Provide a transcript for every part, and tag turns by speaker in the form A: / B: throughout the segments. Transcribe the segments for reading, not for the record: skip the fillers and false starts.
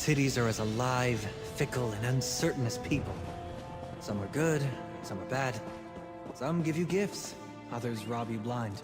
A: cities are as alive, fickle, and uncertain as people. Some are good, some are bad. Some give you gifts, others rob you blind.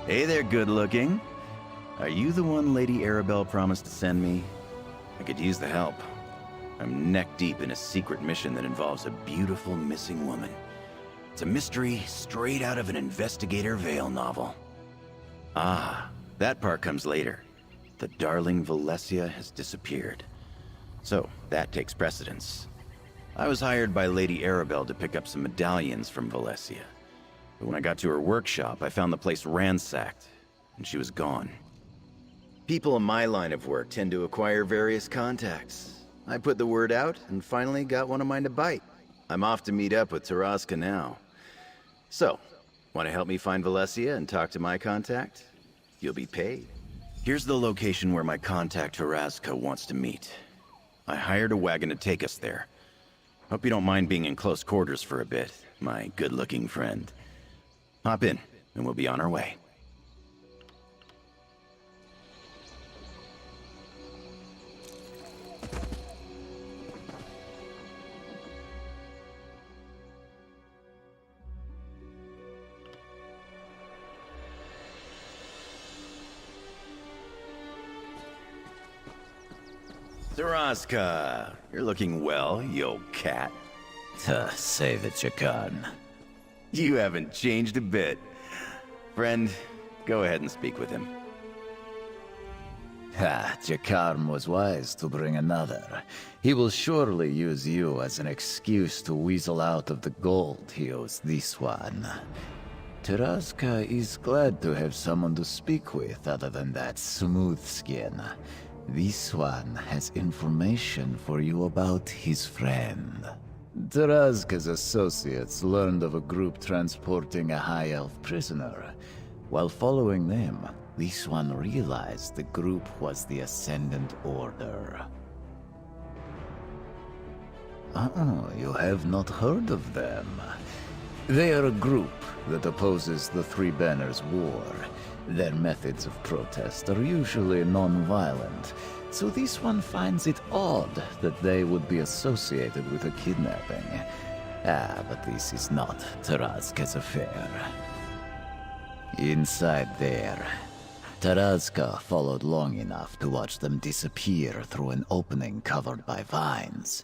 B: Hey there, good looking. Are you the one Lady Arabelle promised to send me? I could use the help. I'm neck deep in a secret mission that involves a beautiful missing woman. It's a mystery straight out of an Investigator Vale novel. Ah, that part comes later. The darling Valencia has disappeared. So, that takes precedence. I was hired by Lady Arabelle to pick up some medallions from Valencia. But when I got to her workshop, I found the place ransacked, and she was gone. People in my line of work tend to acquire various contacts. I put the word out, and finally got one of mine to bite. I'm off to meet up with Taraska now. So, want to help me find Valencia and talk to my contact? You'll be paid. Here's the location where my contact Taraska wants to meet. I hired a wagon to take us there. Hope you don't mind being in close quarters for a bit, my good-looking friend. Hop in, and we'll be on our way. Taraska, you're looking well, you old cat.
C: Say that you can.
B: You haven't changed a bit. Friend, go ahead and speak with him.
C: Jakarn was wise to bring another. He will surely use you as an excuse to weasel out of the gold he owes this one. Taraska is glad to have someone to speak with other than that smooth skin. This one has information for you about his friend. Taraska's associates learned of a group transporting a High Elf prisoner. While following them, this one realized the group was the Ascendant Order. You have not heard of them. They are a group that opposes the Three Banners War. Their methods of protest are usually non-violent, so this one finds it odd that they would be associated with a kidnapping. But this is not Taraska's affair. Inside there, Taraska followed long enough to watch them disappear through an opening covered by vines.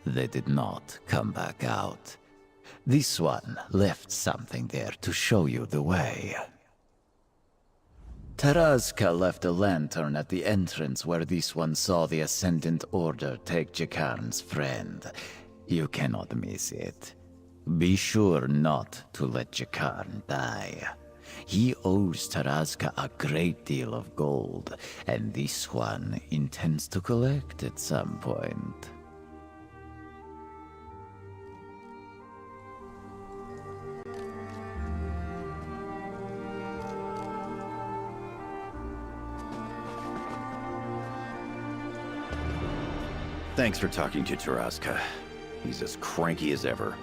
C: They did not come back out. This one left something there to show you the way. Taraska left a lantern at the entrance where this one saw the Ascendant Order take Jakarn's friend. You cannot miss it. Be sure not to let Jakarn die. He owes Taraska a great deal of gold, and this one intends to collect at some point.
B: Thanks for talking to Taraska. He's as cranky as ever.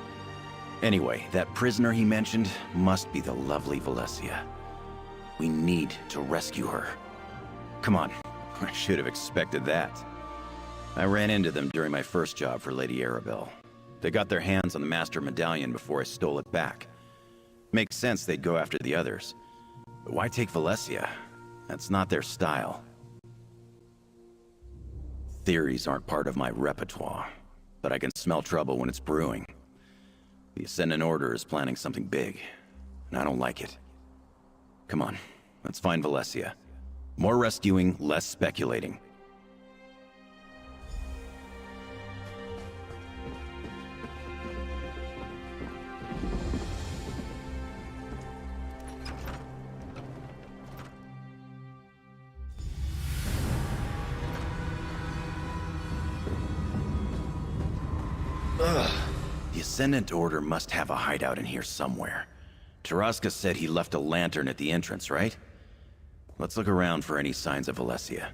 B: Anyway, that prisoner he mentioned must be the lovely Valencia. We need to rescue her. Come on, I should have expected that. I ran into them during my first job for Lady Arabelle. They got their hands on the Master Medallion before I stole it back. Makes sense they'd go after the others. But why take Valencia? That's not their style. Theories aren't part of my repertoire, but I can smell trouble when it's brewing. The Ascendant Order is planning something big, and I don't like it. Come on, let's find Valencia. More rescuing, less speculating. Ascendant Order must have a hideout in here somewhere. Taraska said he left a lantern at the entrance, right? Let's look around for any signs of Valencia.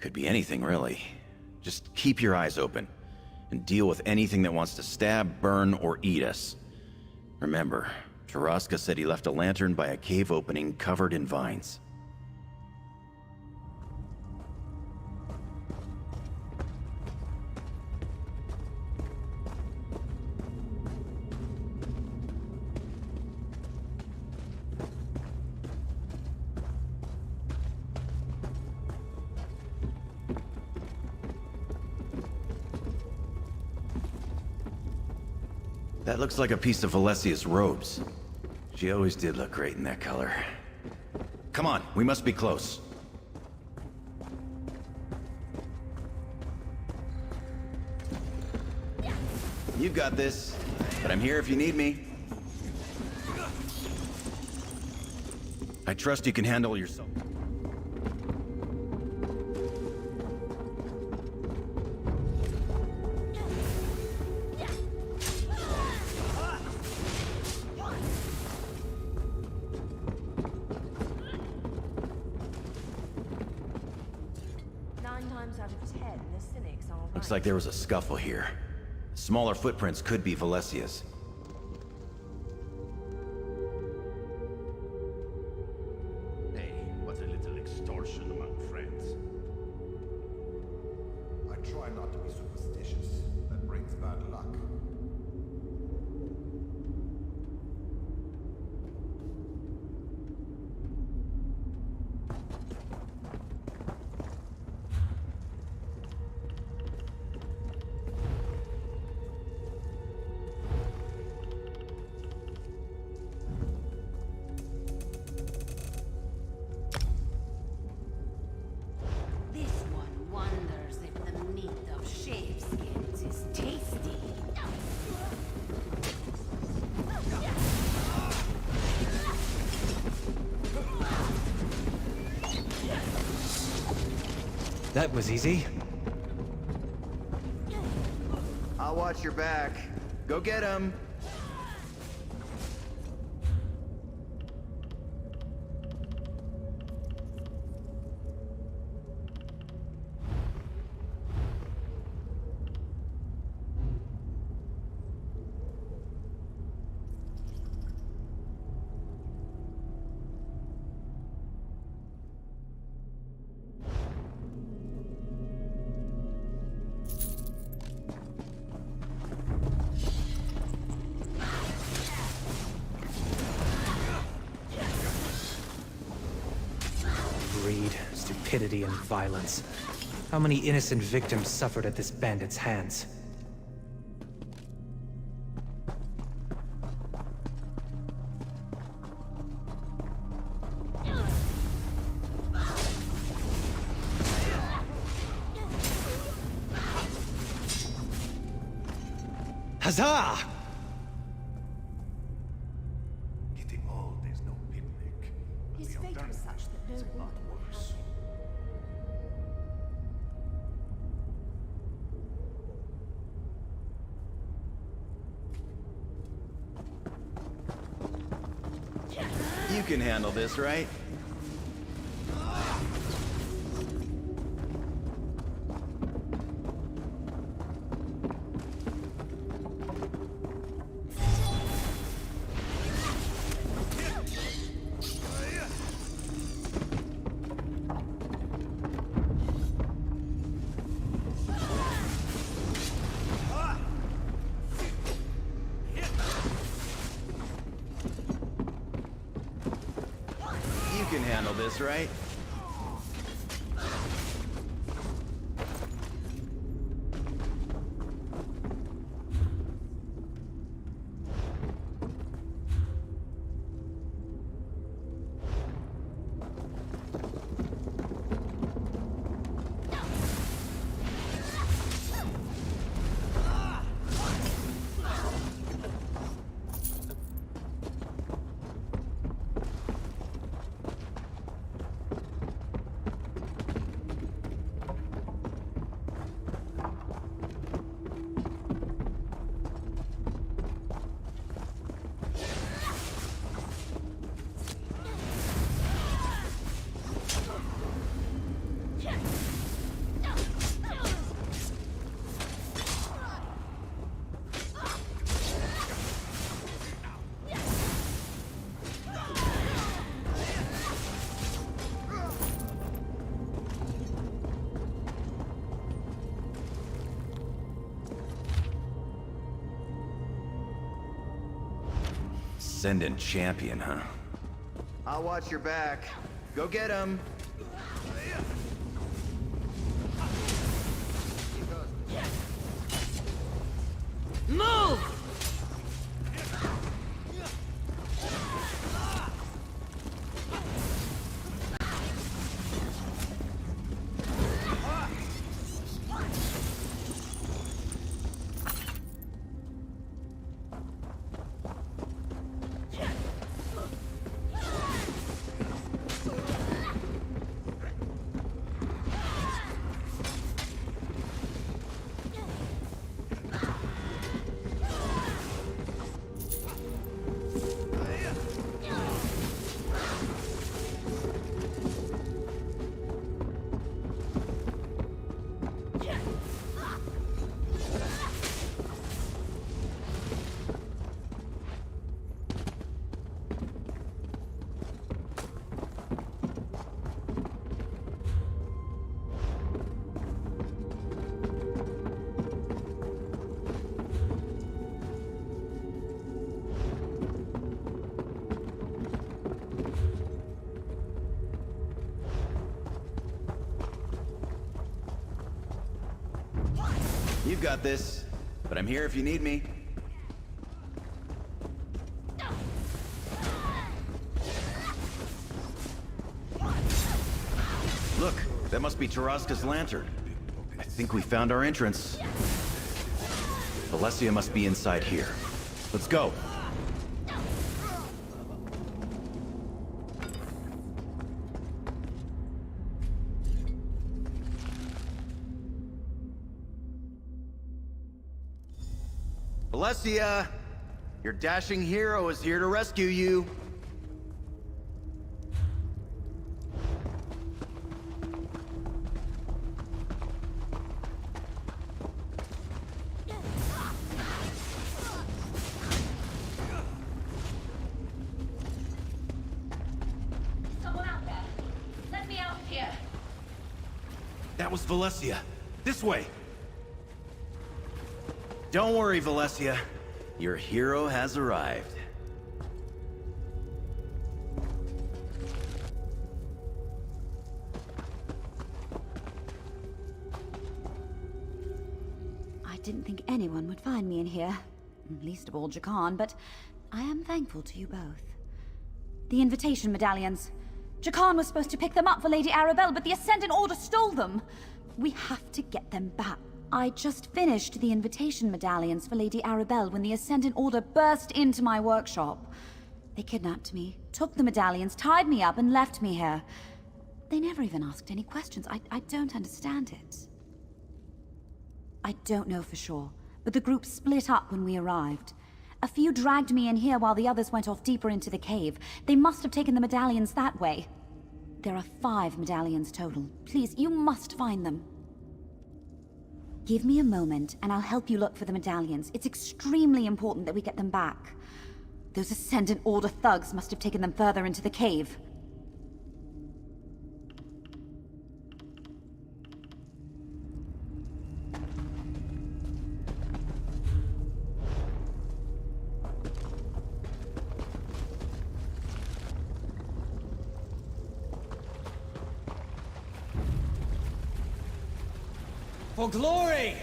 B: Could be anything, really. Just keep your eyes open, and deal with anything that wants to stab, burn, or eat us. Remember, Taraska said he left a lantern by a cave opening covered in vines. That looks like a piece of Valesia's robes. She always did look great in that color. Come on, we must be close. You got this, but I'm here if you need me. I trust you can handle yourself. Looks like there was a scuffle here. Smaller footprints could be Valesia's.
D: Hey, what's a little extortion among friends?
E: I try not to be superstitious. That brings bad luck.
A: That was easy.
B: I'll watch your back. Go get him!
A: Greed, stupidity, and violence. How many innocent victims suffered at this bandit's hands? Huzzah!
E: Getting old is no picnic. But
F: His
E: the
F: fate was such that no
E: alternative is a lot
F: one
E: worse.
B: You can handle this, right? You can handle this, right? Ascendant champion, huh? I'll watch your back. Go get him!
F: Move!
B: You've got this, but I'm here if you need me. Look, that must be Taraska's lantern. I think we found our entrance. Valencia must be inside here. Let's go. Valencia! Your dashing hero is here to rescue you.
F: Someone out there. Let me out here.
B: That was Valencia. This way! Don't worry, Valencia. Your hero has arrived.
G: I didn't think anyone would find me in here. Least of all Jakan, but I am thankful to you both. The invitation medallions. Jakan was supposed to pick them up for Lady Arabelle, but the Ascendant Order stole them. We have to get them back. I just finished the invitation medallions for Lady Arabelle when the Ascendant Order burst into my workshop. They kidnapped me, took the medallions, tied me up, and left me here. They never even asked any questions. I don't understand it. I don't know for sure, but the group split up when we arrived. A few dragged me in here while the others went off deeper into the cave. They must have taken the medallions that way. There are 5 medallions total. Please, you must find them. Give me a moment, and I'll help you look for the medallions. It's extremely important that we get them back. Those Ascendant Order thugs must have taken them further into the cave.
A: For glory!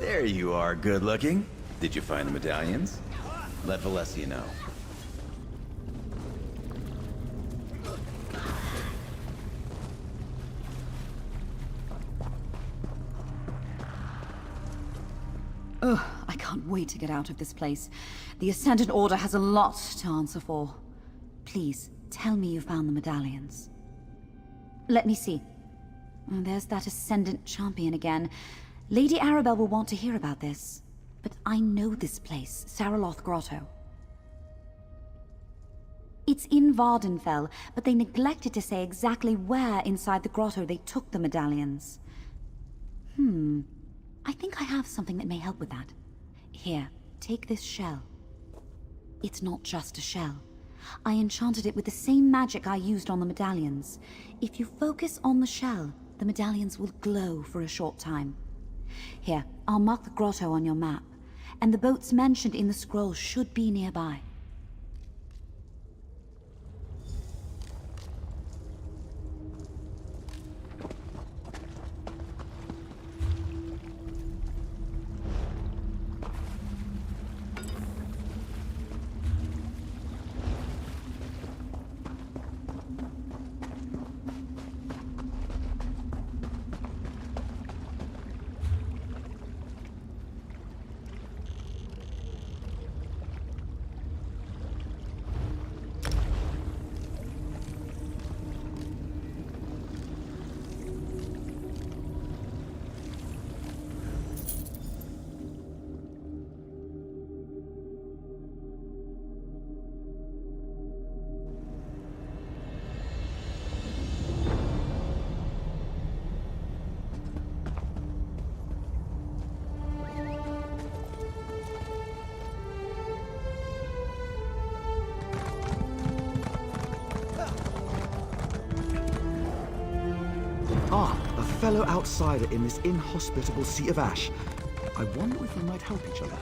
B: There you are, good looking. Did you find the medallions? Let Valencia know.
G: Ugh, I can't wait to get out of this place. The Ascendant Order has a lot to answer for. Please, tell me you found the medallions. Let me see. Oh, there's that Ascendant Champion again. Lady Arabelle will want to hear about this. But I know this place, Saraloth Grotto. It's in Vardenfell, but they neglected to say exactly where inside the grotto they took the medallions. I think I have something that may help with that. Here, Take this shell. It's not just a shell. I enchanted it with the same magic I used on the medallions. If you focus on the shell, the medallions will glow for a short time. Here, I'll mark the grotto on your map, and the boats mentioned in the scroll should be nearby.
H: A fellow outsider in this inhospitable sea of ash. I wonder if we might help each other.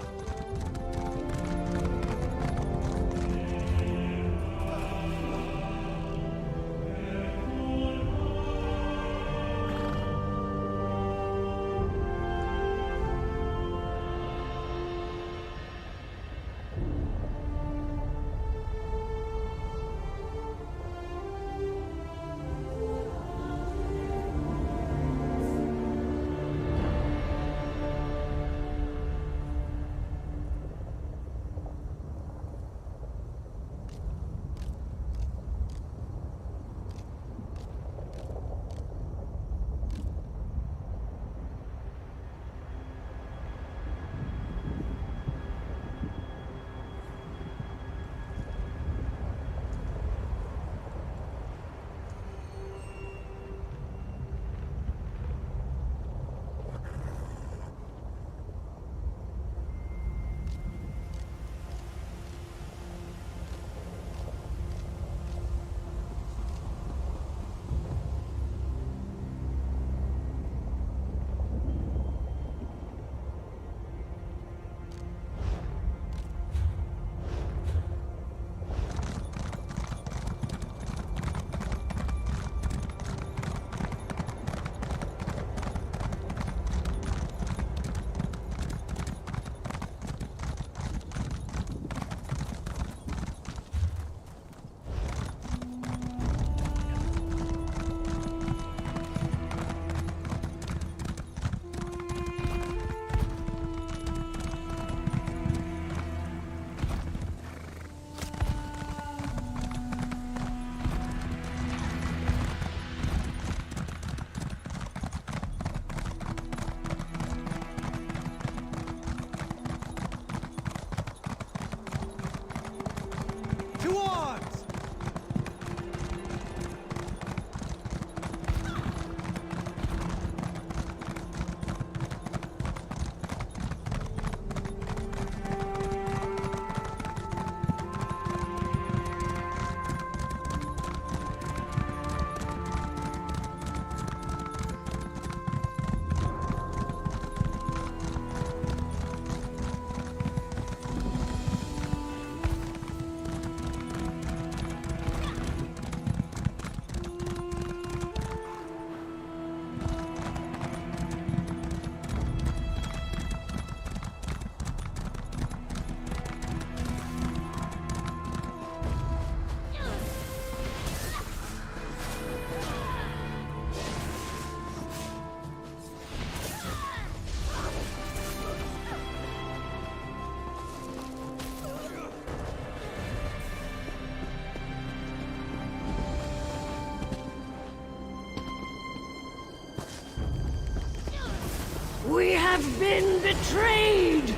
I: We have been betrayed!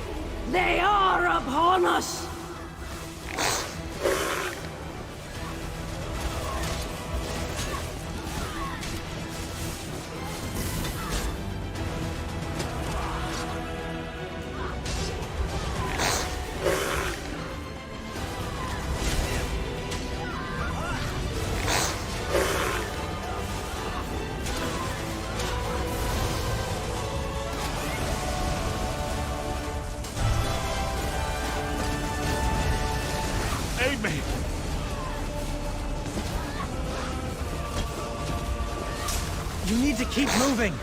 I: They are upon us!
D: Save me!
A: You need to keep moving!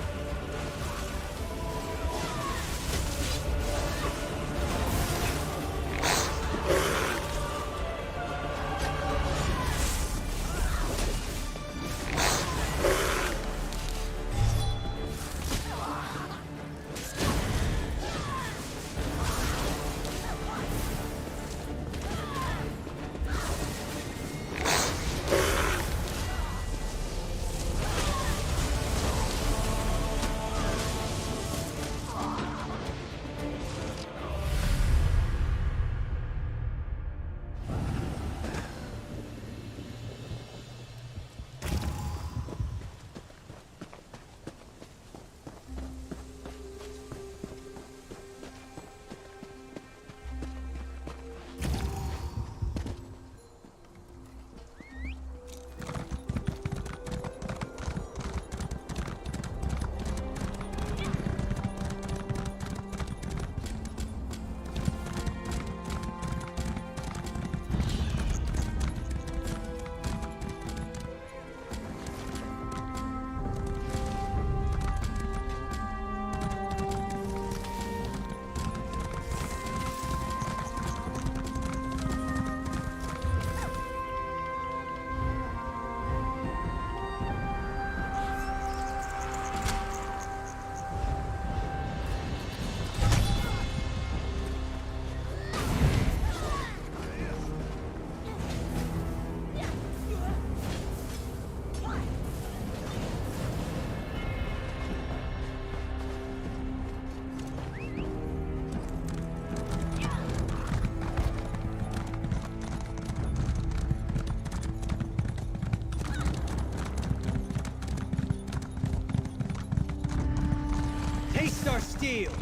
A: Taste our steel!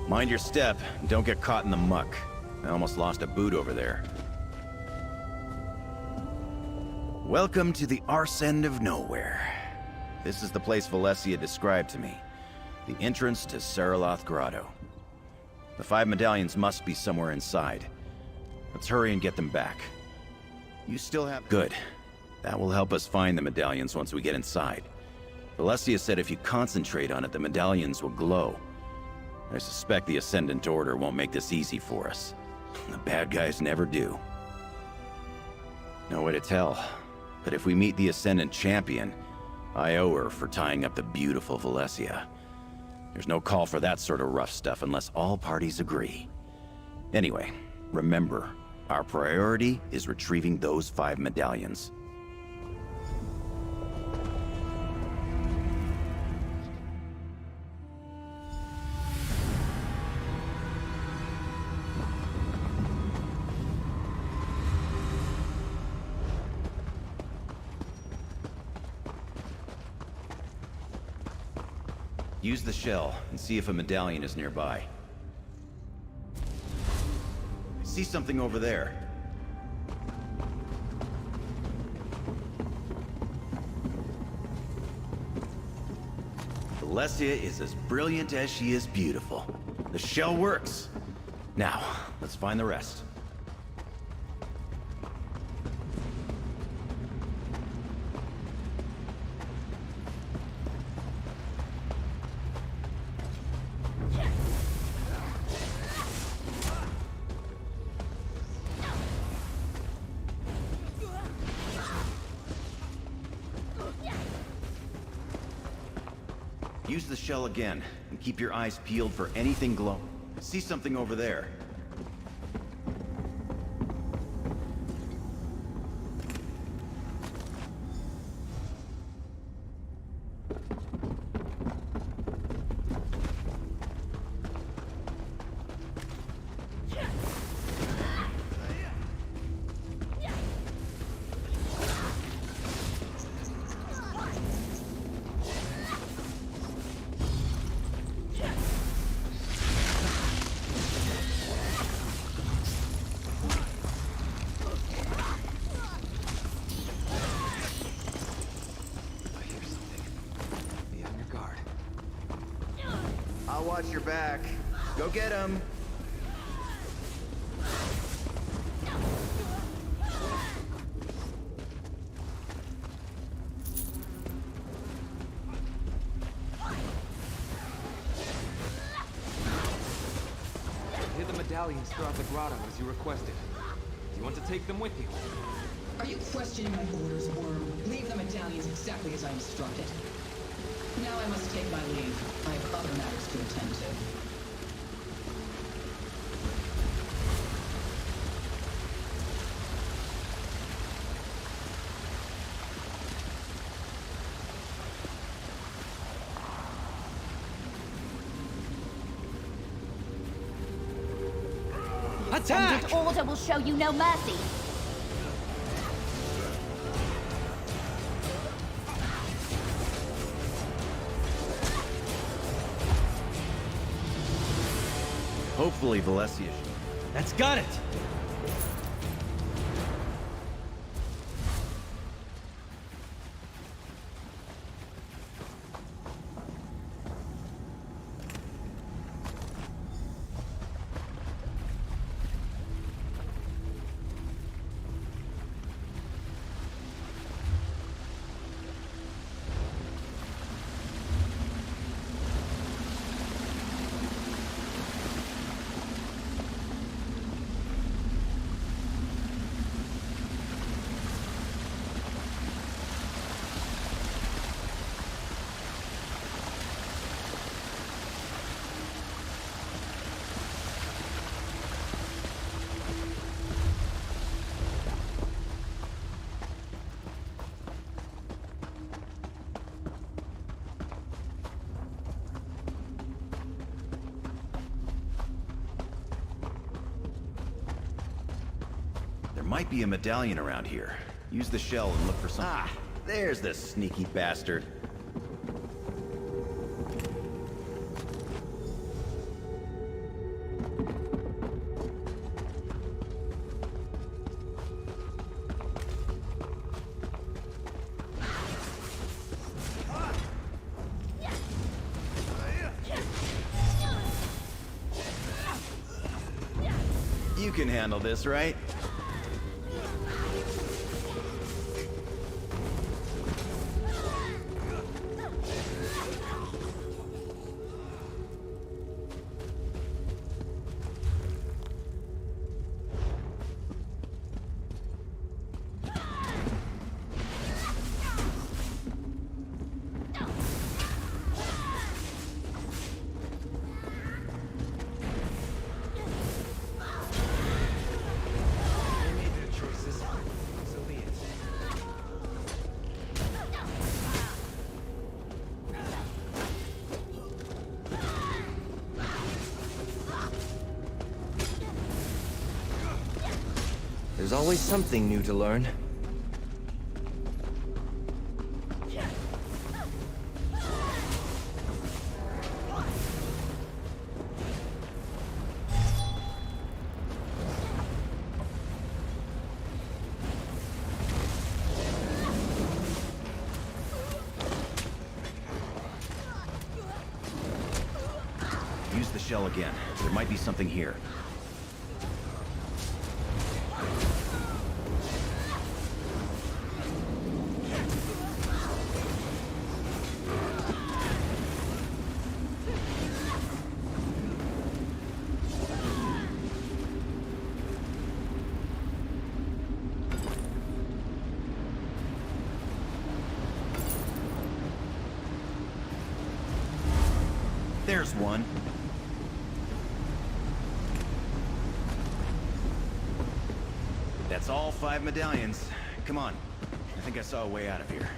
B: Mind your step, and don't get caught in the muck. I almost lost a boot over there. Welcome to the arse end of nowhere. This is the place Valencia described to me. The entrance to Saraloth Grotto. The 5 medallions must be somewhere inside. Let's hurry and get them back. You still have... Good. That will help us find the medallions once we get inside. Valencia said if you concentrate on it, the medallions will glow. I suspect the Ascendant Order won't make this easy for us. The bad guys never do. No way to tell. But if we meet the Ascendant Champion, I owe her for tying up the beautiful Valencia. There's no call for that sort of rough stuff unless all parties agree. Anyway, remember, our priority is retrieving those 5 medallions. Use the shell and see if a medallion is nearby. I see something over there. Valencia is as brilliant as she is beautiful. The shell works. Now, let's find the rest. Use the shell again, and keep your eyes peeled for anything glowing. I see something over there. I'll watch your back. Go get him.
J: Hid the medallions throughout the grotto as you requested. Do you want to take them with you?
K: Are you questioning my orders, Worm? Leave the medallions exactly as I instructed. Now I must take my leave. I have other matters to attend to.
A: Attack!
G: Extended order will show you no mercy.
B: Hopefully, Valencia.
A: That's got it!
B: There might be a medallion around here. Use the shell and look for something. Ah, there's the sneaky bastard. You can handle this, right?
A: There's always something new to learn.
B: Use the shell again. There might be something here. There's one. That's all 5 medallions. Come on. I think I saw a way out of here.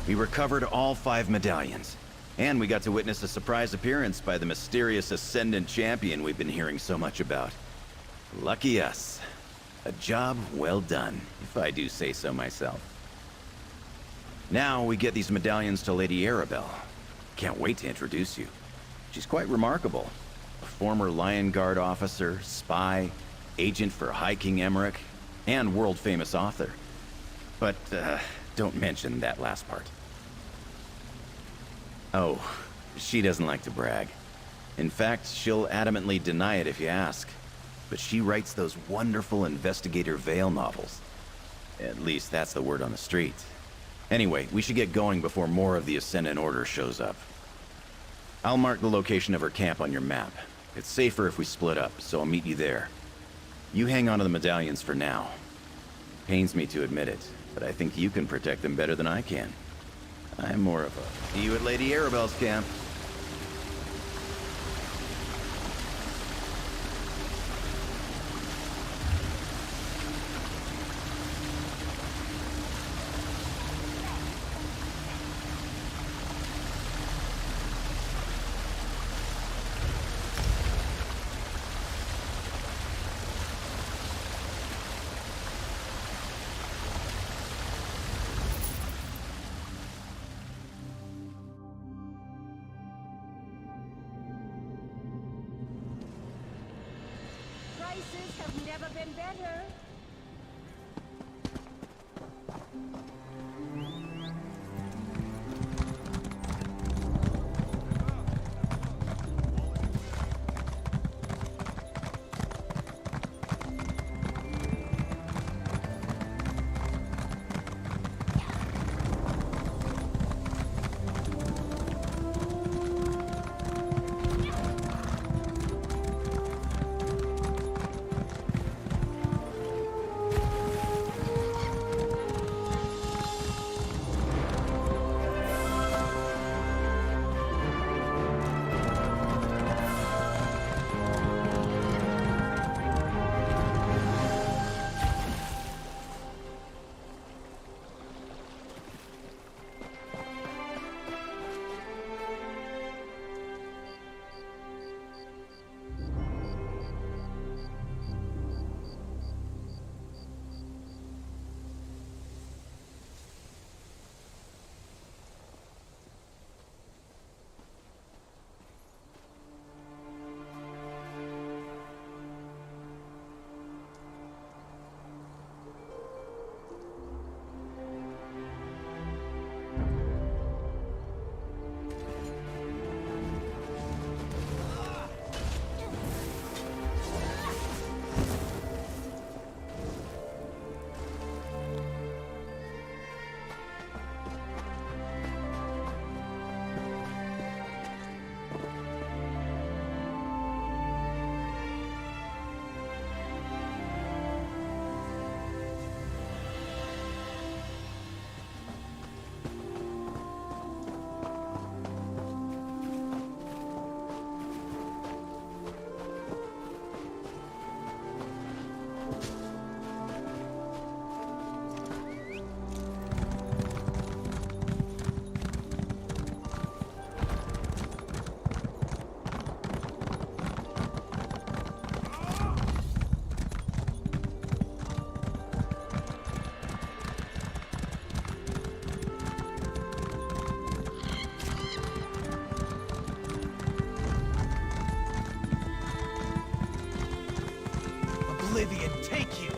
B: We recovered all 5 medallions. And we got to witness a surprise appearance by the mysterious Ascendant Champion we've been hearing so much about. Lucky us. A job well done, if I do say so myself. Now we get these medallions to Lady Arabelle. Can't wait to introduce you. She's quite remarkable. A former Lion Guard officer, spy, agent for High King Emmerich, and world-famous author. But, don't mention that last part. Oh, she doesn't like to brag. In fact, she'll adamantly deny it if you ask. But she writes those wonderful Investigator Vale novels. At least that's the word on the street. Anyway, we should get going before more of the Ascendant Order shows up. I'll mark the location of her camp on your map. It's safer if we split up, so I'll meet you there. You hang on to the medallions for now. Pains me to admit it, but I think you can protect them better than I can. I'm more of a... See you at Lady Arabelle's camp.
I: Prices have never been better.
A: Oblivion, take you!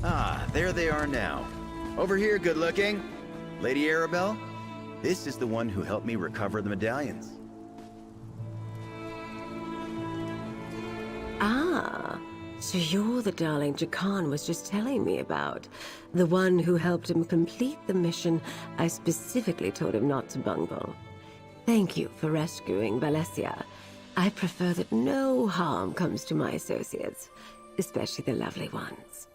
B: Ah, there they are now. Over here, good looking. Lady Arabelle? This is the one who helped me recover the medallions.
I: Ah, so you're the darling Jakan was just telling me about. The one who helped him complete the mission I specifically told him not to bungle. Thank you for rescuing Valencia. I prefer that no harm comes to my associates, especially the lovely ones.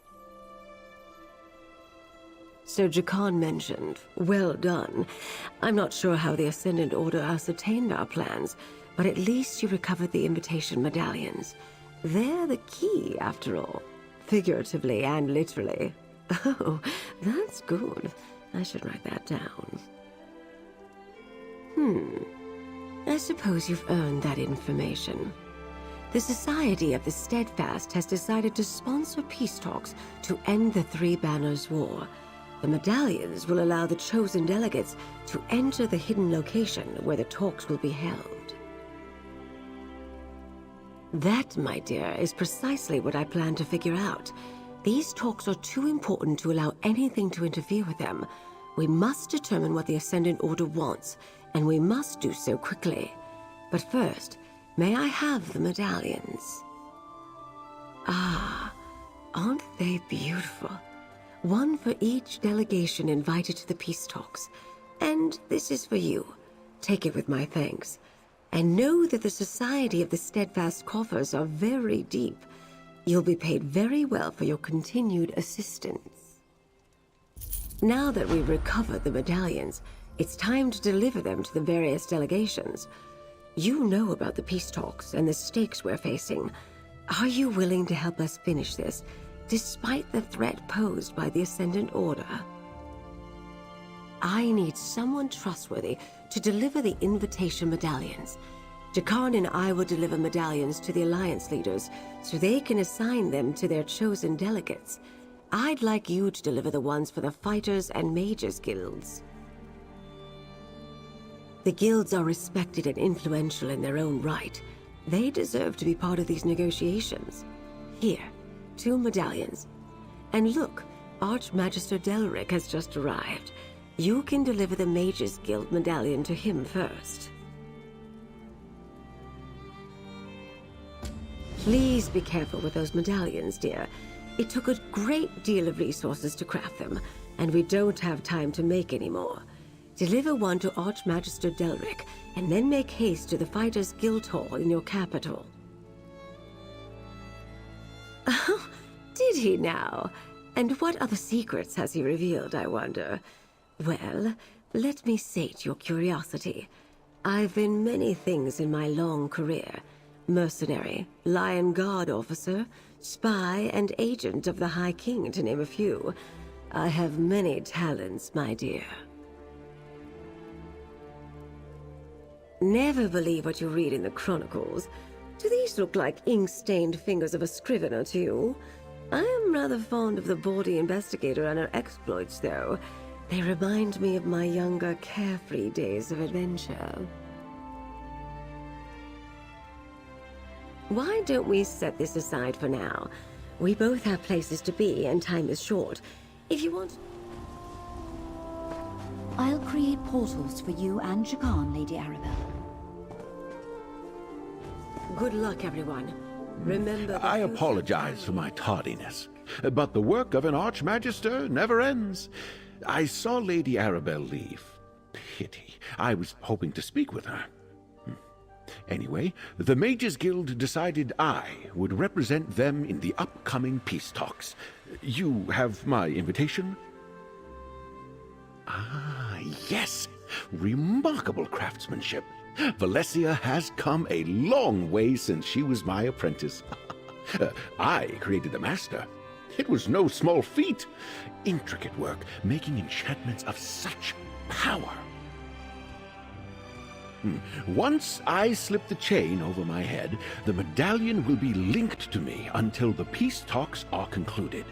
I: So Jakan mentioned, well done. I'm not sure how the Ascendant Order ascertained our plans, but at least you recovered the invitation medallions. They're the key, after all. Figuratively and literally. Oh, that's good. I should write that down. I suppose you've earned that information. The Society of the Steadfast has decided to sponsor peace talks to end the Three Banners War. The medallions will allow the chosen delegates to enter the hidden location where the talks will be held. That, my dear, is precisely what I plan to figure out. These talks are too important to allow anything to interfere with them. We must determine what the Ascendant Order wants, and we must do so quickly. But first, may I have the medallions? Ah, aren't they beautiful? One for each delegation invited to the peace talks. And this is for you. Take it with my thanks. And know that the Society of the Steadfast coffers are very deep. You'll be paid very well for your continued assistance. Now that we've recovered the medallions, it's time to deliver them to the various delegations. You know about the peace talks and the stakes we're facing. Are you willing to help us finish this, despite the threat posed by the Ascendant Order? I need someone trustworthy to deliver the invitation medallions. Jakan and I will deliver medallions to the Alliance leaders so they can assign them to their chosen delegates. I'd like you to deliver the ones for the Fighters and Mages guilds. The guilds are respected and influential in their own right. They deserve to be part of these negotiations. Here, 2 medallions. And look, Archmagister Delric has just arrived. You can deliver the Mages Guild medallion to him first. Please be careful with those medallions, dear. It took a great deal of resources to craft them, and we don't have time to make any more. Deliver one to Archmagister Delric, and then make haste to the Fighters Guild Hall in your capital. Oh, did he now? And what other secrets has he revealed, I wonder? Well, let me sate your curiosity. I've been many things in my long career. Mercenary, Lion Guard officer, spy, and agent of the High King, to name a few. I have many talents, my dear. Never believe what you read in the chronicles. Do these look like ink-stained fingers of a scrivener to you? I am rather fond of the bawdy investigator and her exploits, though. They remind me of my younger, carefree days of adventure. Why don't we set this aside for now? We both have places to be, and time is short. If you want...
G: I'll create portals for you and Jakan, Lady Arabelle.
I: Good luck, everyone. Remember...
D: I apologize for my tardiness, but the work of an Archmagister never ends. I saw Lady Arabelle leave. Pity. I was hoping to speak with her. Anyway, the Mages Guild decided I would represent them in the upcoming peace talks. You have my invitation? Ah, yes. Remarkable craftsmanship. Valencia has come a long way since she was my apprentice. I created the master. It was no small feat. Intricate work, making enchantments of such power. Once I slip the chain over my head, the medallion will be linked to me until the peace talks are concluded.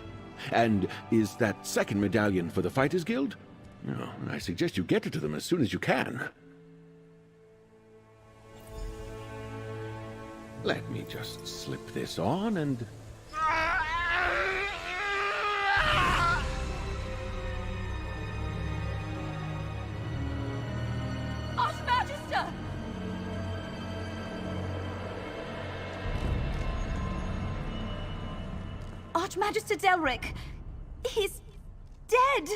D: And is that second medallion for the Fighters Guild? No, I suggest you get it to them as soon as you can. Let me just slip this on and...
G: Archmagister Delric! He's dead!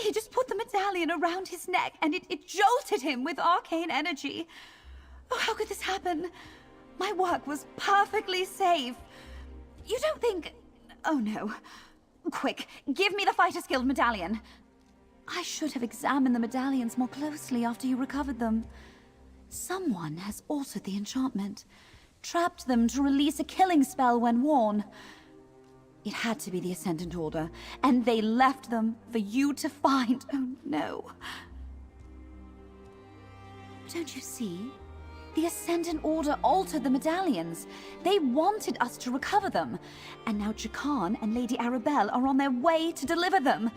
G: He just put the medallion around his neck, and it jolted him with arcane energy. Oh, how could this happen? My work was perfectly safe. You don't think... Oh no. Quick, give me the Fighters Guild medallion. I should have examined the medallions more closely after you recovered them. Someone has altered the enchantment, trapped them to release a killing spell when worn. It had to be the Ascendant Order, and they left them for you to find. Oh no. Don't you see? The Ascendant Order altered the medallions. They wanted us to recover them. And now Jakan and Lady Arabelle are on their way to deliver them.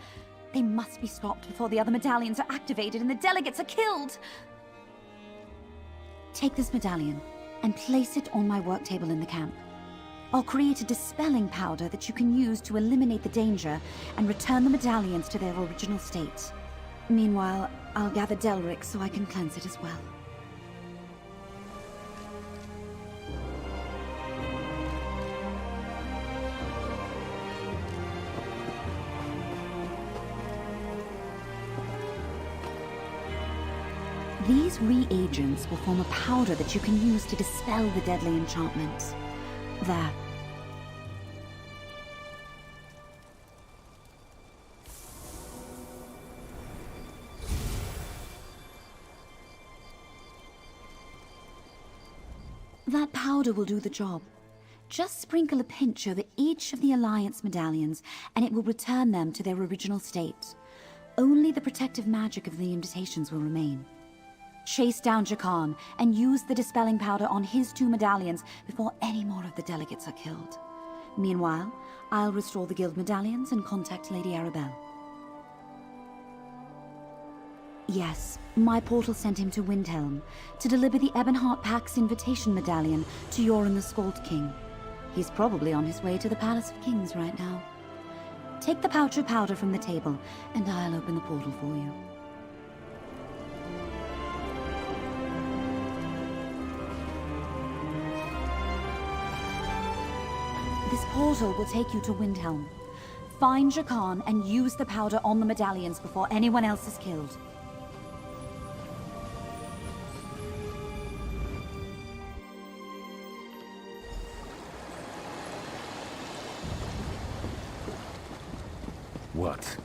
G: They must be stopped before the other medallions are activated and the delegates are killed. Take this medallion and place it on my work table in the camp. I'll create a dispelling powder that you can use to eliminate the danger and return the medallions to their original state. Meanwhile, I'll gather Delric so I can cleanse it as well. These reagents will form a powder that you can use to dispel the deadly enchantments. There. That powder will do the job. Just sprinkle a pinch over each of the Alliance medallions, and it will return them to their original state. Only the protective magic of the invitations will remain. Chase down Jakan and use the dispelling powder on his 2 medallions before any more of the delegates are killed. Meanwhile, I'll restore the guild medallions and contact Lady Arabelle. Yes, my portal sent him to Windhelm to deliver the Ebonheart Pack's invitation medallion to Yoren the Skald King. He's probably on his way to the Palace of Kings right now. Take the pouch of powder from the table, and I'll open the portal for you. This portal will take you to Windhelm. Find Jakan and use the powder on the medallions before anyone else is killed.
D: What?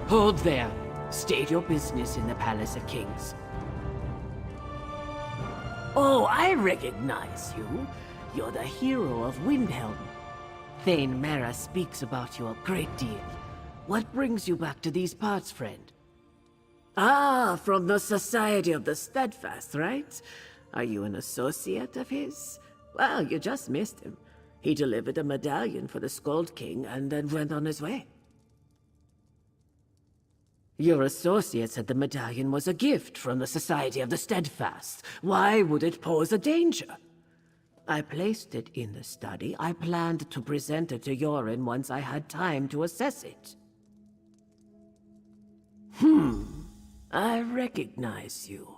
L: Hold there. State your business in the Palace of Kings. Oh, I recognize you. You're the hero of Windhelm. Thane Mara speaks about you a great deal. What brings you back to these parts, friend? Ah, from the Society of the Steadfast, right? Are you an associate of his? Well, you just missed him. He delivered a medallion for the Skald King and then went on his way. Your associate said the medallion was a gift from the Society of the Steadfast. Why would it pose a danger? I placed it in the study. I planned to present it to Yoren once I had time to assess it. I recognize you.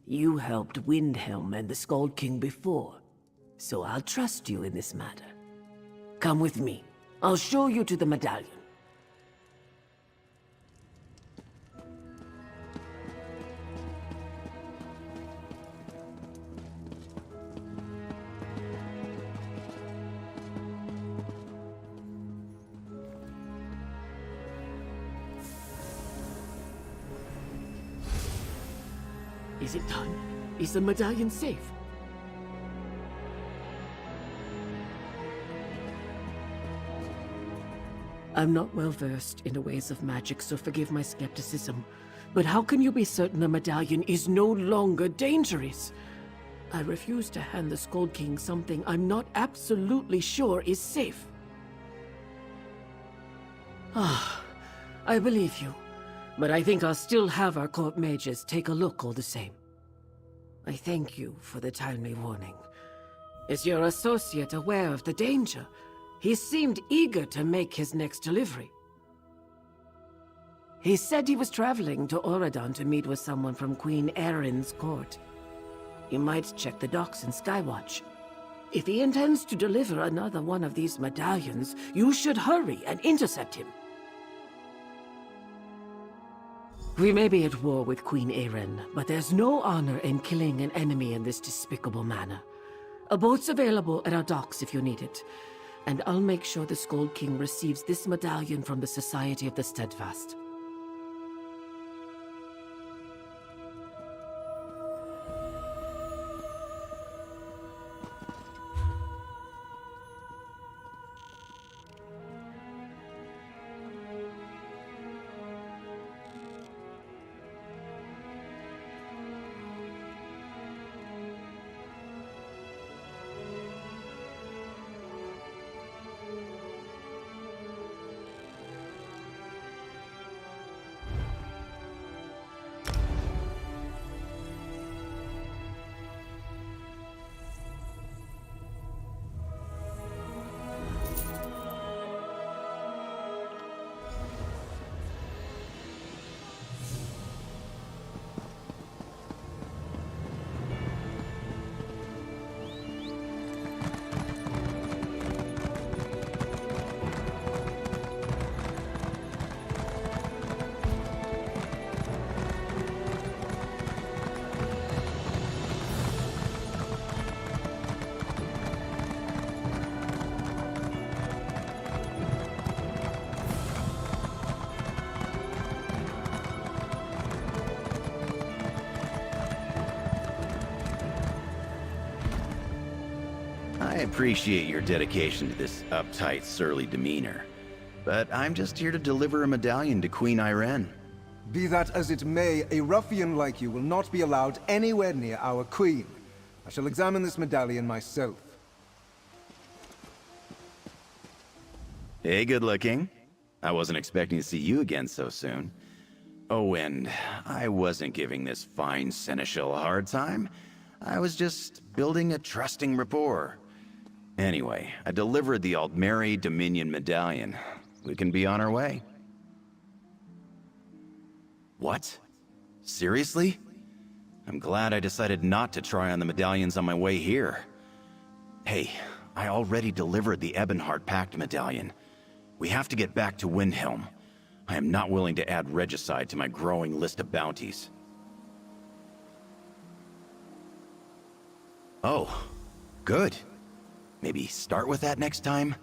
L: You helped Windhelm and the Skald King before, so I'll trust you in this matter. Come with me. I'll show you to the medallion. Is it done? Is the medallion safe? I'm not well versed in the ways of magic, so forgive my skepticism. But how can you be certain the medallion is no longer dangerous? I refuse to hand the Scold King something I'm not absolutely sure is safe. Ah, I believe you. But I think I'll still have our court mages take a look all the same. I thank you for the timely warning. Is your associate aware of the danger? He seemed eager to make his next delivery. He said he was traveling to Auradon to meet with someone from Queen Erin's court. You might check the docks in Skywatch. If he intends to deliver another one of these medallions, you should hurry and intercept him. We may be at war with Queen Erin, but there's no honor in killing an enemy in this despicable manner. A boat's available at our docks if you need it, and I'll make sure the Scold King receives this medallion from the Society of the Steadfast.
B: I appreciate your dedication to this uptight, surly demeanor, but I'm just here to deliver a medallion to Queen Irene.
M: Be that as it may, a ruffian like you will not be allowed anywhere near our queen. I shall examine this medallion myself.
B: Hey, good looking. I wasn't expecting to see you again so soon. Oh, and I wasn't giving this fine seneschal a hard time. I was just building a trusting rapport. Anyway, I delivered the Aldmeri Dominion medallion. We can be on our way. What? Seriously? I'm glad I decided not to try on the medallions on my way here. Hey, I already delivered the Ebonheart Pact medallion. We have to get back to Windhelm. I am not willing to add regicide to my growing list of bounties. Oh, good. Maybe start with that next time?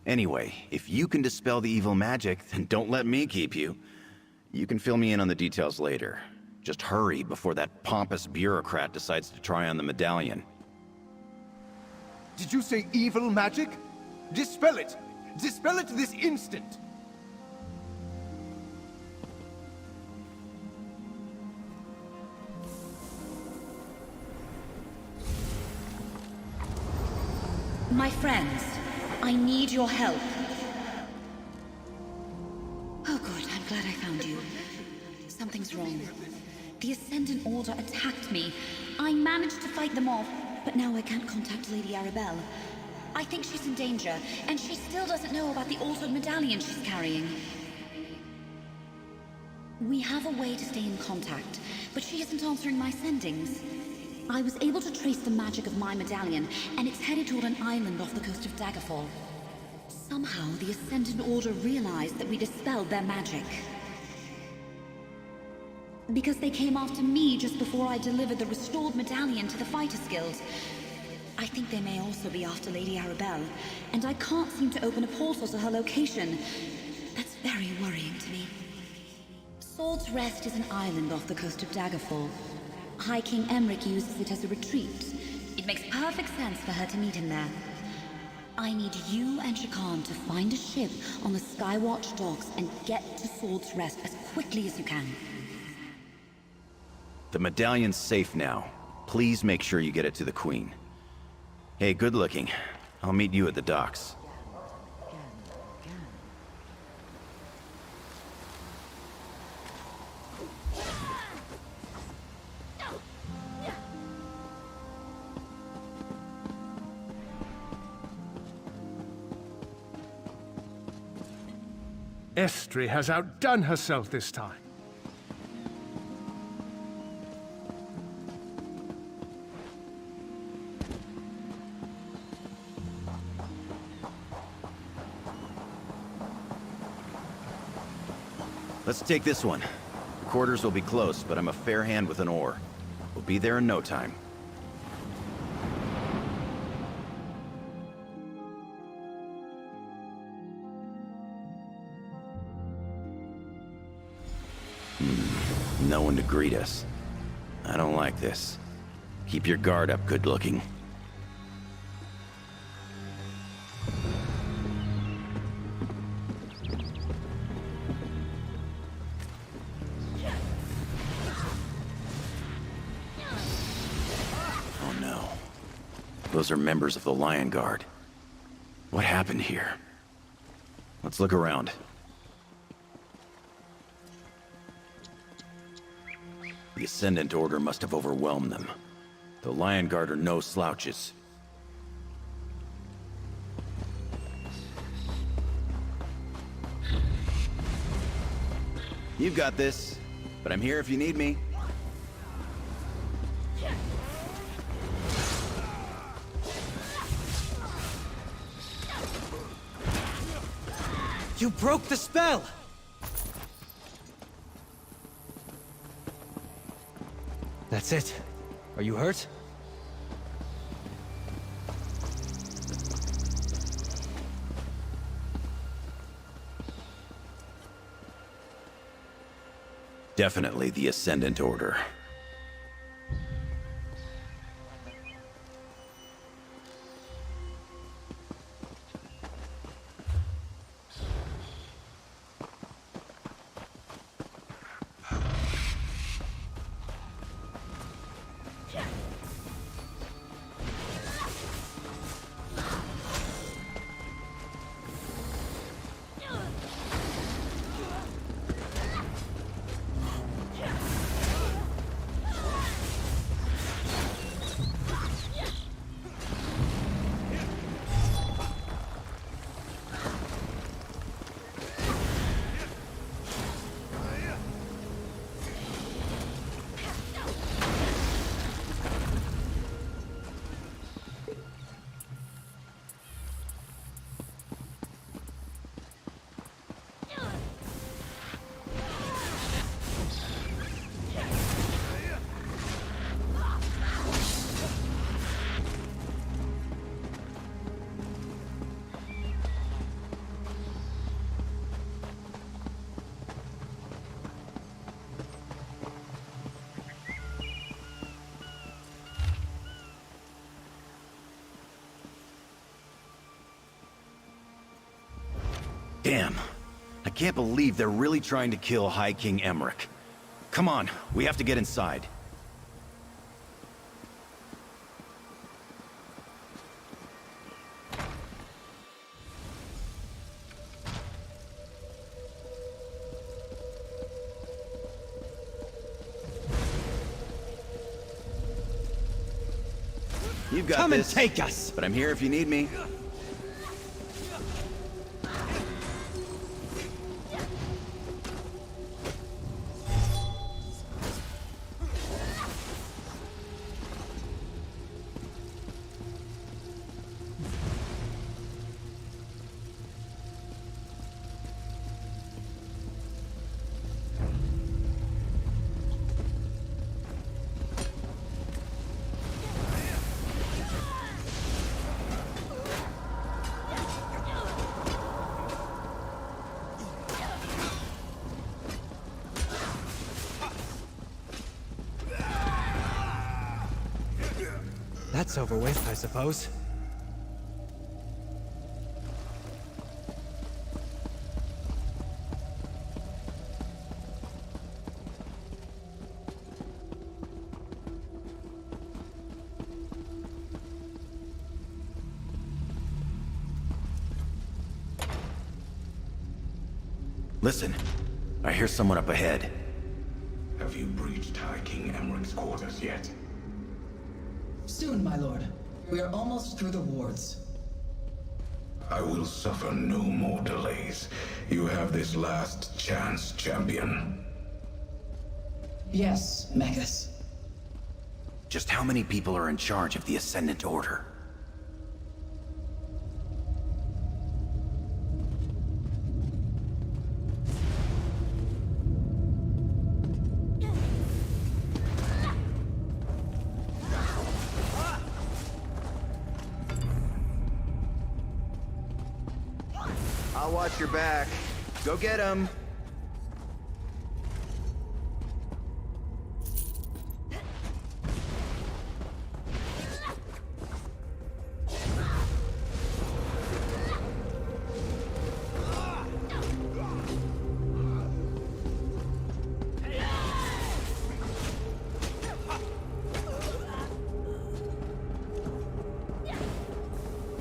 B: Anyway, if you can dispel the evil magic, then don't let me keep you. You can fill me in on the details later. Just hurry before that pompous bureaucrat decides to try on the medallion.
M: Did you say evil magic? Dispel it! Dispel it this instant!
G: My friends, I need your help. Oh good, I'm glad I found you. Something's wrong. The Ascendant Order attacked me. I managed to fight them off, but now I can't contact Lady Arabelle. I think she's in danger, and she still doesn't know about the altered medallion she's carrying. We have a way to stay in contact, but she isn't answering my sendings. I was able to trace the magic of my medallion, and it's headed toward an island off the coast of Daggerfall. Somehow, the Ascendant Order realized that we dispelled their magic. Because they came after me just before I delivered the restored medallion to the Fighters Guild. I think they may also be after Lady Arabelle, and I can't seem to open a portal to her location. That's very worrying to me. Sword's Rest is an island off the coast of Daggerfall. High King Emmerich uses it as a retreat. It makes perfect sense for her to meet him there. I need you and Shakan to find a ship on the Skywatch docks and get to Sword's Rest as quickly as you can.
B: The medallion's safe now. Please make sure you get it to the Queen. Hey, good looking. I'll meet you at the docks.
N: Estri has outdone herself this time.
B: Let's take this one. Quarters will be close, but I'm a fair hand with an oar. We'll be there in no time. No one to greet us. I don't like this. Keep your guard up, good looking. Oh no. Those are members of the Lion Guard. What happened here? Let's look around. The Ascendant Order must have overwhelmed them. The Lion Guard are no slouches. You've got this, but I'm here if you need me.
A: You broke the spell! That's it. Are you hurt?
B: Definitely the Ascendant Order. Damn. I can't believe they're really trying to kill High King Emmerich. Come on, we have to get inside. You've got
A: Come
B: this,
A: and take us!
B: but I'm here if you need me.
A: That's over with, I suppose.
B: Listen, I hear someone up ahead.
E: Have you breached High King Emmeric's quarters yet?
K: Soon, my lord. We are almost through the wards.
E: I will suffer no more delays. You have this last chance, champion.
K: Yes, Magus.
B: Just how many people are in charge of the Ascendant Order? I'll watch your back. Go get him.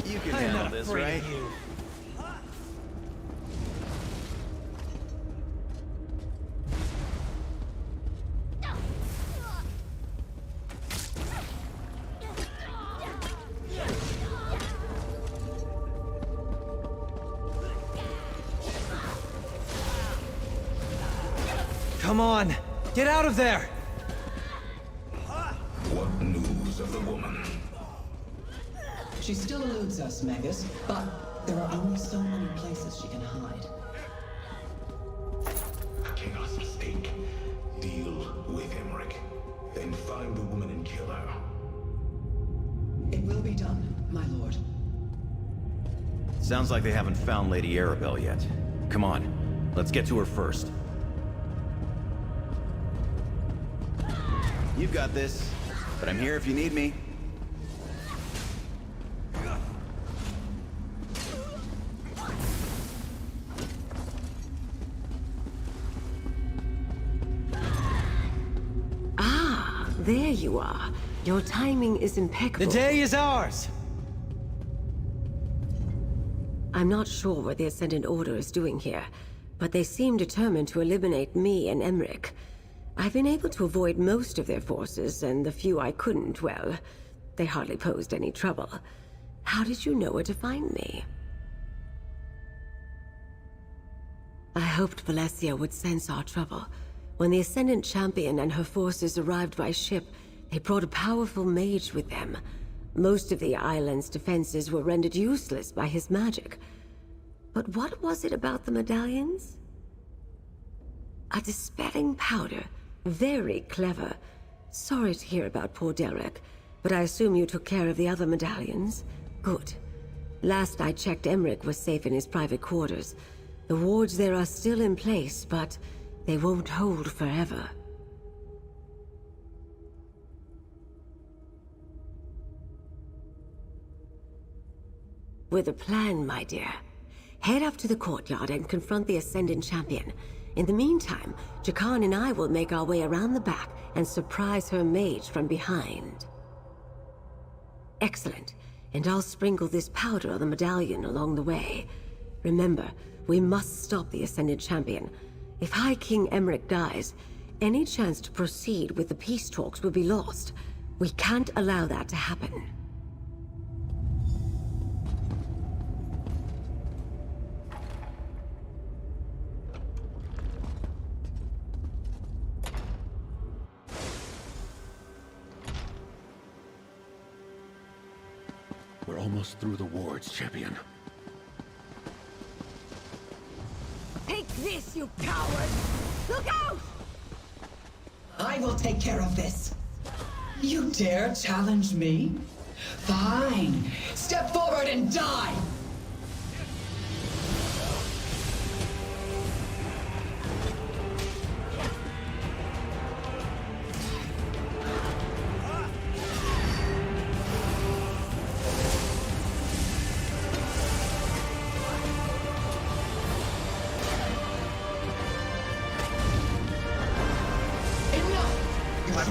B: You can handle this, right?
A: Come on! Get out of there!
E: What news of the woman?
K: She still eludes us, Magus, but there are only so many places she can hide.
E: A chaos mistake. Deal with Emmerich. Then find the woman and kill her.
K: It will be done, my lord.
B: Sounds like they haven't found Lady Arabelle yet. Come on, let's get to her first. You've got this, but I'm here if you need me.
I: Ah, there you are. Your timing is impeccable.
A: The day is ours!
I: I'm not sure what the Ascendant Order is doing here, but they seem determined to eliminate me and Emmerich. I've been able to avoid most of their forces, and the few I couldn't, well, they hardly posed any trouble. How did you know where to find me? I hoped Valencia would sense our trouble. When the Ascendant Champion and her forces arrived by ship, they brought a powerful mage with them. Most of the island's defenses were rendered useless by his magic. But what was it about the medallions? A dispelling powder. Very clever. Sorry to hear about poor Derek, but I assume you took care of the other medallions? Good. Last I checked, Emmerich was safe in his private quarters. The wards there are still in place, but they won't hold forever. With a plan, my dear. Head up to the courtyard and confront the Ascendant Champion. In the meantime, Jakan and I will make our way around the back and surprise her mage from behind. Excellent. And I'll sprinkle this powder on the medallion along the way. Remember, we must stop the Ascendant Champion. If High King Emmerich dies, any chance to proceed with the peace talks will be lost. We can't allow that to happen.
D: We're almost through the wards, champion.
I: Take this, you coward! Look out!
K: I will take care of this. You dare challenge me? Fine. Step forward and die!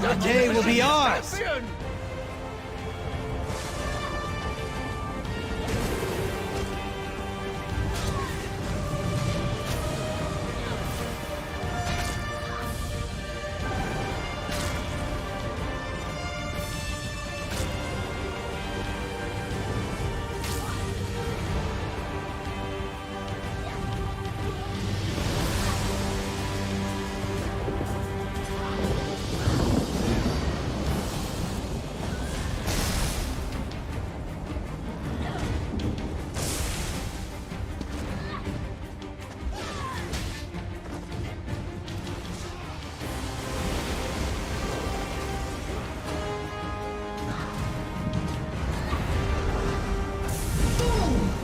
A: The day will be ours!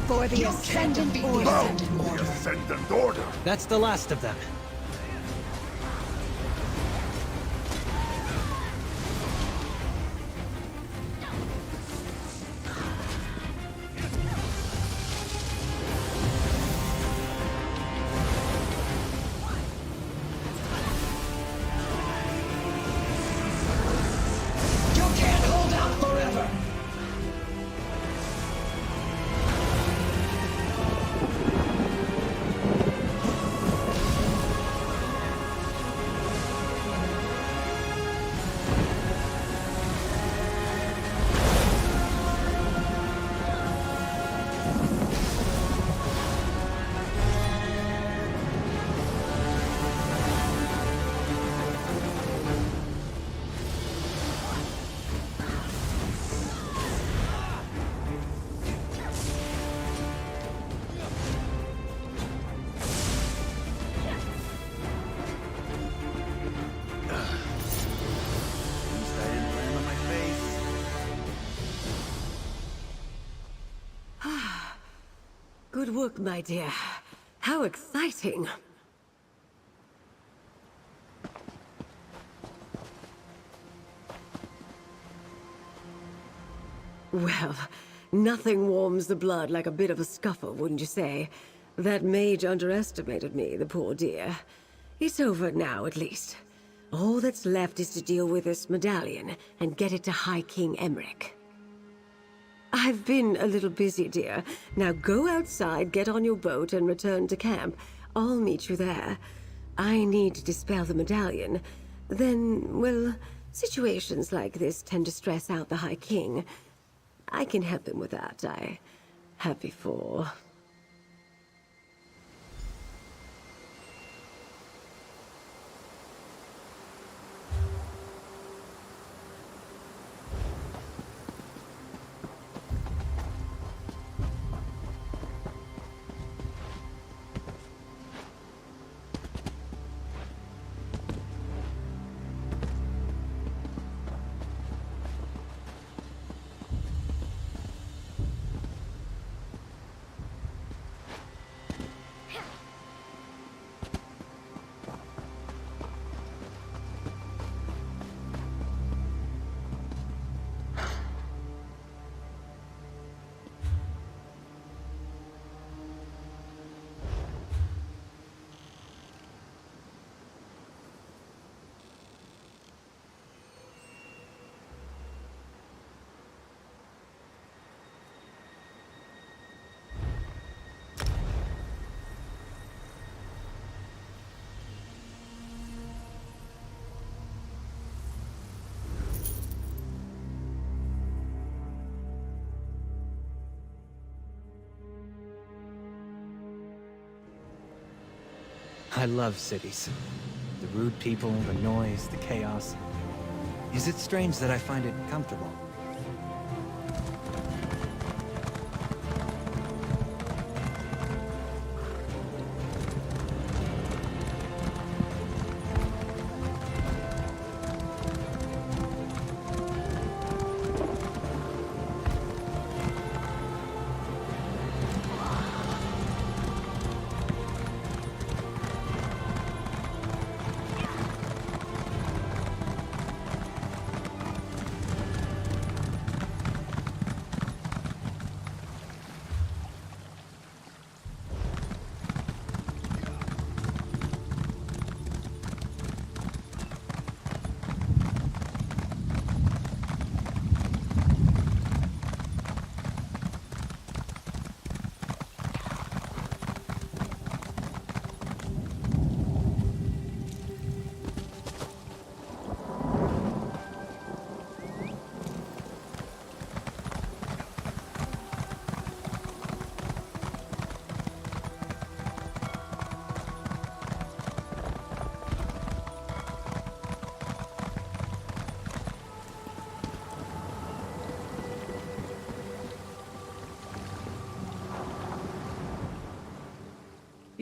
G: For the Ascendant Order.
O: The Ascendant Order.
A: That's the last of them.
K: You can't hold out forever!
I: Good work, my dear. How exciting. Well, nothing warms the blood like a bit of a scuffle, wouldn't you say? That mage underestimated me, the poor dear. It's over now, at least. All that's left is to deal with this medallion and get it to High King Emmerich. I've been a little busy, dear. Now go outside, get on your boat, and return to camp. I'll meet you there. I need to dispel the medallion. Then, well, situations like this tend to stress out the High King. I can help him with that. I have before.
A: I love cities. The rude people, the noise, the chaos. Is it strange that I find it comfortable?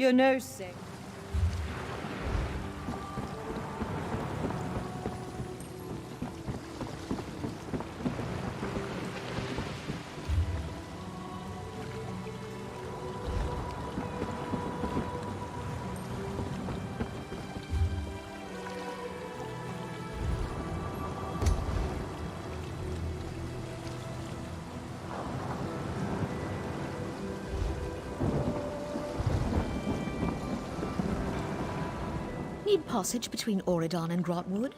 P: You're no saint.
Q: Need passage between Auridon and Grotwood?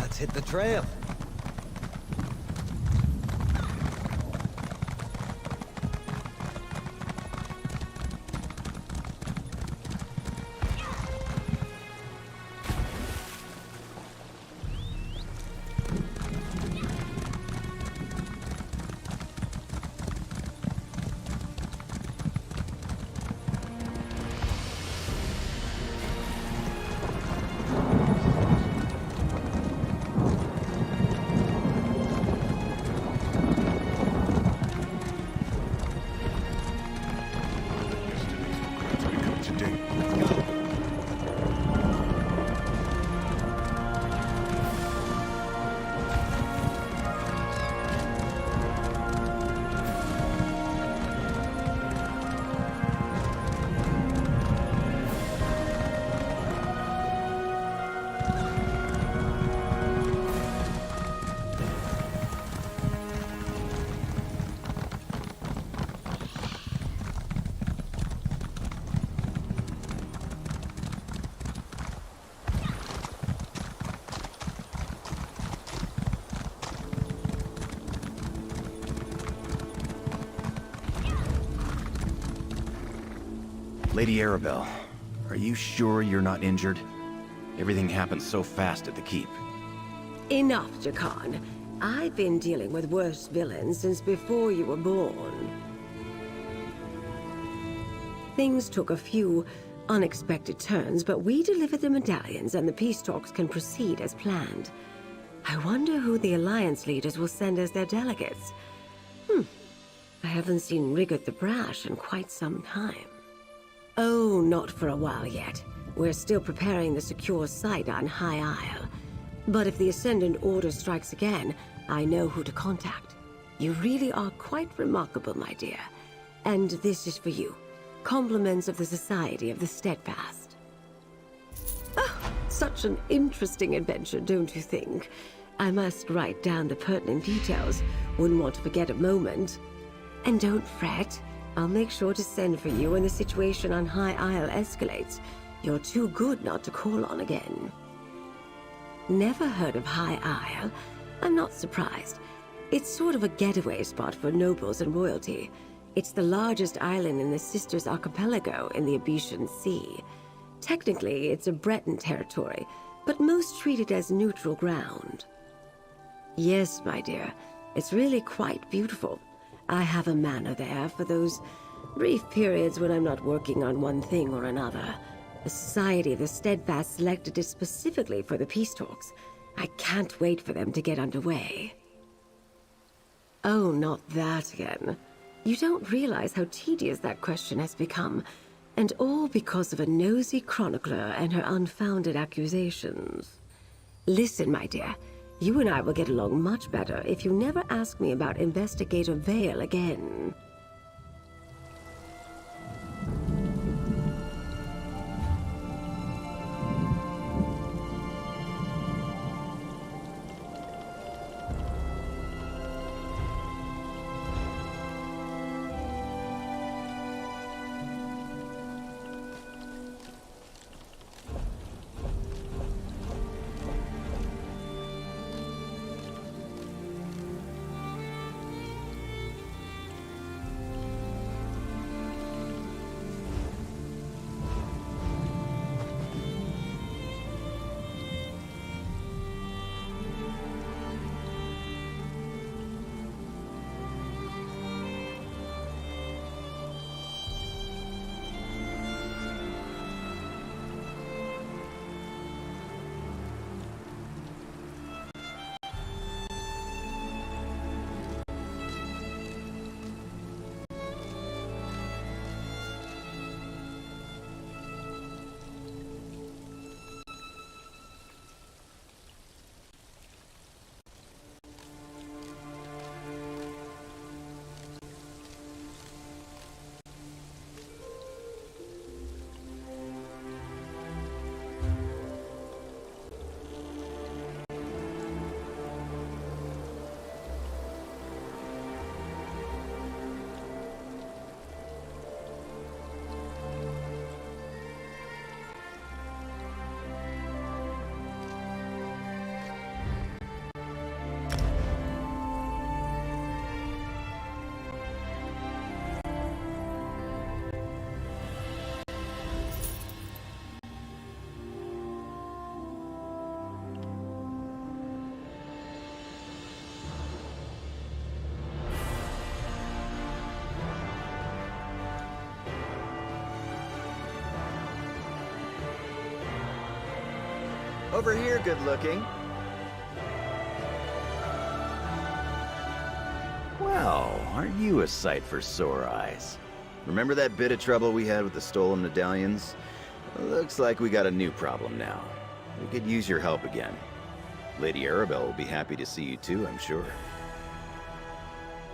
A: Let's hit the trail.
B: Lady Arabelle, are you sure you're not injured? Everything happened so fast at the keep.
I: Enough, Jakan. I've been dealing with worse villains since before you were born. Things took a few unexpected turns, but we delivered the medallions and the peace talks can proceed as planned. I wonder who the Alliance leaders will send as their delegates. I haven't seen Rigard the Brash in quite some time. Oh, not for a while yet. We're still preparing the secure site on High Isle. But if the Ascendant Order strikes again, I know who to contact. You really are quite remarkable, my dear. And this is for you. Compliments of the Society of the Steadfast. Oh, such an interesting adventure, don't you think? I must write down the pertinent details. Wouldn't want to forget a moment. And don't fret. I'll make sure to send for you when the situation on High Isle escalates. You're too good not to call on again. Never heard of High Isle? I'm not surprised. It's sort of a getaway spot for nobles and royalty. It's the largest island in the Sisters Archipelago in the Abetian Sea. Technically, it's a Breton territory, but most treat it as neutral ground. Yes, my dear. It's really quite beautiful. I have a manor there for those Brief periods when I'm not working on one thing or another. The Society of the Steadfast selected it specifically for the peace talks. I can't wait for them to get underway. Oh, not that again. You don't realize how tedious that question has become. And all because of a nosy chronicler and her unfounded accusations. Listen, my dear. You and I will get along much better if you never ask me about Investigator Vale again.
B: Over here, good looking. Well, aren't you a sight for sore eyes? Remember that bit of trouble we had with the stolen medallions? Looks like we got a new problem now. We could use your help again. Lady Arabelle will be happy to see you too, I'm sure.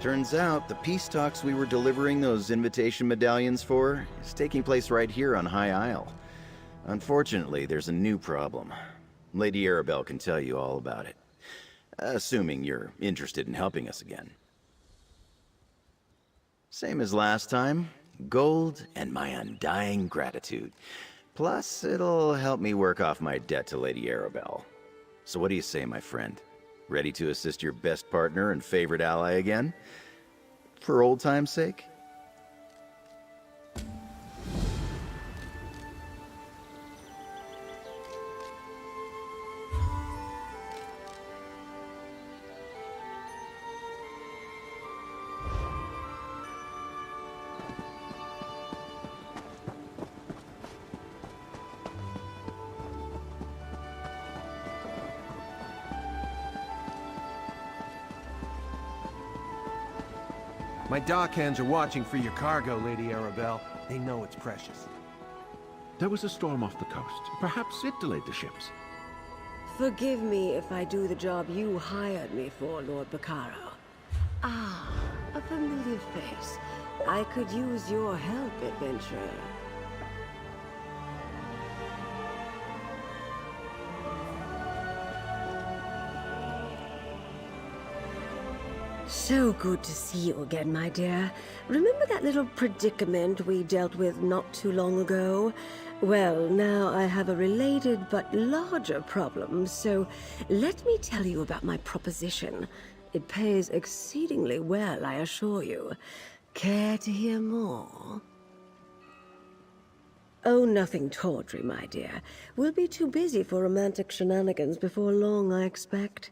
B: Turns out the peace talks we were delivering those invitation medallions for is taking place right here on High Isle. Unfortunately, there's a new problem. Lady Arabelle can tell you all about it. Assuming you're interested in helping us again. Same as last time. Gold and my undying gratitude. Plus, it'll help me work off my debt to Lady Arabelle. So what do you say, my friend? Ready to assist your best partner and favorite ally again? For old time's sake?
M: My dockhands are watching for your cargo, Lady Arabelle. They know it's precious.
D: There was a storm off the coast. Perhaps it delayed the ships.
I: Forgive me if I do the job you hired me for, Lord Bacaro. Ah, a familiar face. I could use your help, adventurer. So good to see you again, my dear. Remember that little predicament we dealt with not too long ago? Well, now I have a related but larger problem, so let me tell you about my proposition. It pays exceedingly well, I assure you. Care to hear more? Oh, nothing tawdry, my dear. We'll be too busy for romantic shenanigans before long, I expect.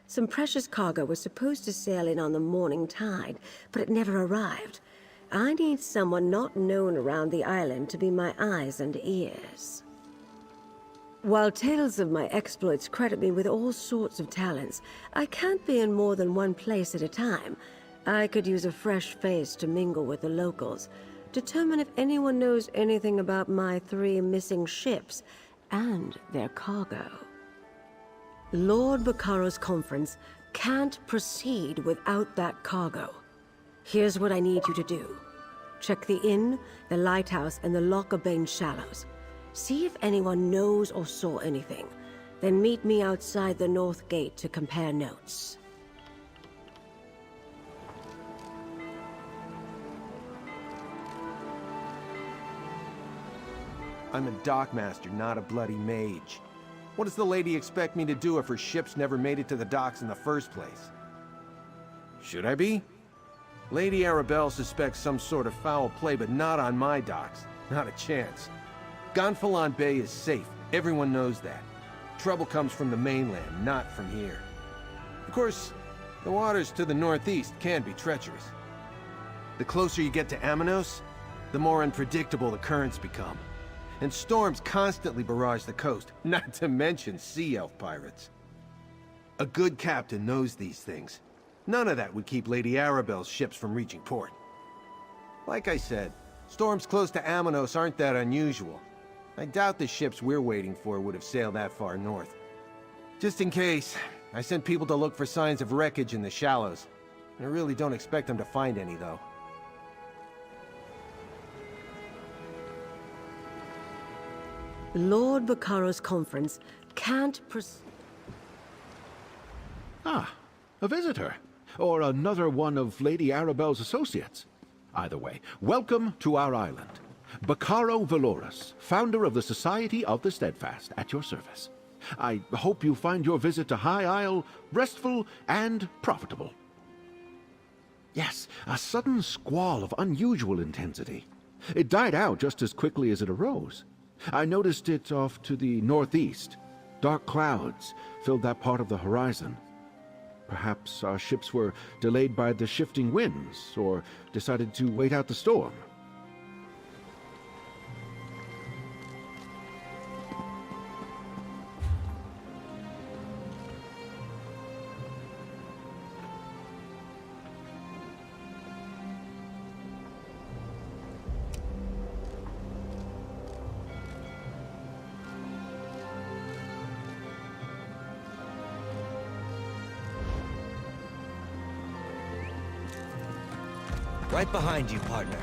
I: Some precious cargo was supposed to sail in on the morning tide, but it never arrived. I need someone not known around the island to be my eyes and ears. While tales of my exploits credit me with all sorts of talents, I can't be in more than one place at a time. I could use a fresh face to mingle with the locals, determine if anyone knows anything about my 3 missing ships and their cargo. Lord Baccaro's conference can't proceed without that cargo. Here's what I need you to do. Check the inn, the lighthouse, and the Lockabane Shallows. See if anyone knows or saw anything. Then meet me outside the North Gate to compare notes.
M: I'm a dockmaster, not a bloody mage. What does the lady expect me to do if her ships never made it to the docks in the first place? Should I be? Lady Arabelle suspects some sort of foul play, but not on my docks. Not a chance. Gonfalon Bay is safe. Everyone knows that. Trouble comes from the mainland, not from here. Of course, the waters to the northeast can be treacherous. The closer you get to Amanos, the more unpredictable the currents become. And storms constantly barrage the coast, not to mention sea elf pirates. A good captain knows these things. None of that would keep Lady Arabelle's ships from reaching port. Like I said, storms close to Amanos aren't that unusual. I doubt the ships we're waiting for would have sailed that far north. Just in case, I sent people to look for signs of wreckage in the shallows. I really don't expect them to find any, though.
I: Lord Baccaro's conference can't
D: Ah, a visitor. Or another one of Lady Arabelle's associates. Either way, welcome to our island. Baccaro Valorous, founder of the Society of the Steadfast, at your service. I hope you find your visit to High Isle restful and profitable. Yes, a sudden squall of unusual intensity. It died out just as quickly as it arose. I noticed it off to the northeast. Dark clouds filled that part of the horizon. Perhaps our ships were delayed by the shifting winds, or decided to wait out the storm.
A: Right behind you, partner.